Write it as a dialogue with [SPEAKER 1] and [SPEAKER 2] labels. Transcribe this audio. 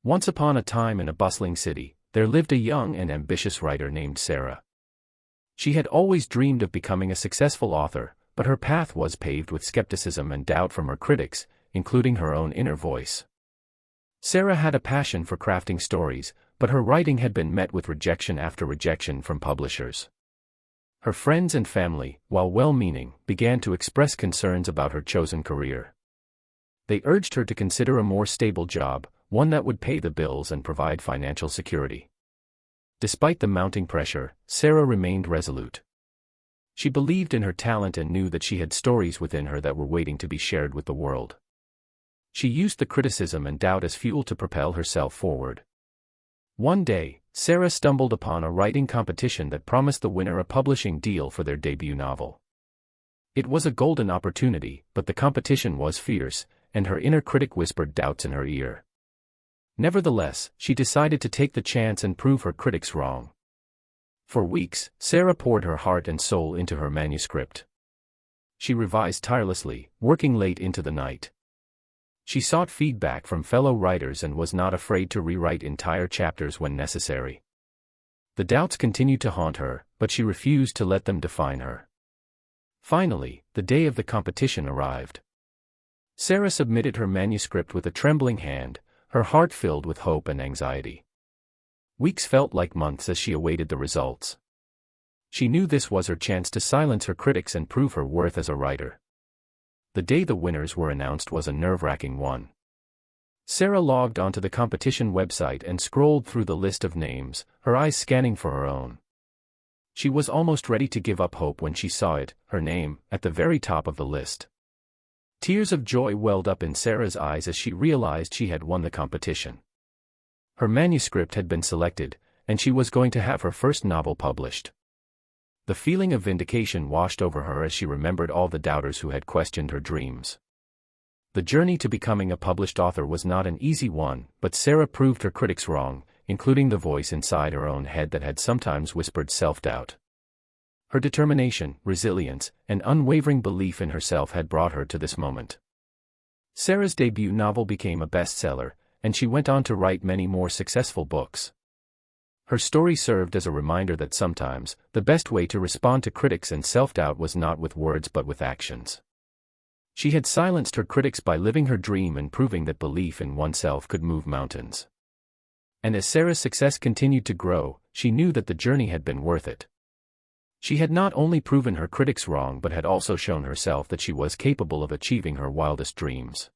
[SPEAKER 1] Once upon a time in a bustling city, there lived a young and ambitious writer named Sarah. She had always dreamed of becoming a successful author, but her path was paved with skepticism and doubt from her critics, including her own inner voice. Sarah had a passion for crafting stories, but her writing had been met with rejection after rejection from publishers. Her friends and family, while well-meaning, began to express concerns about her chosen career. They urged her to consider a more stable job, one that would pay the bills and provide financial security. Despite the mounting pressure, Sarah remained resolute. She believed in her talent and knew that she had stories within her that were waiting to be shared with the world. She used the criticism and doubt as fuel to propel herself forward. One day, Sarah stumbled upon a writing competition that promised the winner a publishing deal for their debut novel. It was a golden opportunity, but the competition was fierce, and her inner critic whispered doubts in her ear. Nevertheless, she decided to take the chance and prove her critics wrong. For weeks, Sarah poured her heart and soul into her manuscript. She revised tirelessly, working late into the night. She sought feedback from fellow writers and was not afraid to rewrite entire chapters when necessary. The doubts continued to haunt her, but she refused to let them define her. Finally, the day of the competition arrived. Sarah submitted her manuscript with a trembling hand, her heart filled with hope and anxiety. Weeks felt like months as she awaited the results. She knew this was her chance to silence her critics and prove her worth as a writer. The day the winners were announced was a nerve-wracking one. Sarah logged onto the competition website and scrolled through the list of names, her eyes scanning for her own. She was almost ready to give up hope when she saw it, her name, at the very top of the list. Tears of joy welled up in Sarah's eyes as she realized she had won the competition. Her manuscript had been selected, and she was going to have her first novel published. The feeling of vindication washed over her as she remembered all the doubters who had questioned her dreams. The journey to becoming a published author was not an easy one, but Sarah proved her critics wrong, including the voice inside her own head that had sometimes whispered self-doubt. Her determination, resilience, and unwavering belief in herself had brought her to this moment. Sarah's debut novel became a bestseller, and she went on to write many more successful books. Her story served as a reminder that sometimes, the best way to respond to critics and self-doubt was not with words but with actions. She had silenced her critics by living her dream and proving that belief in oneself could move mountains. And as Sarah's success continued to grow, she knew that the journey had been worth it. She had not only proven her critics wrong but had also shown herself that she was capable of achieving her wildest dreams.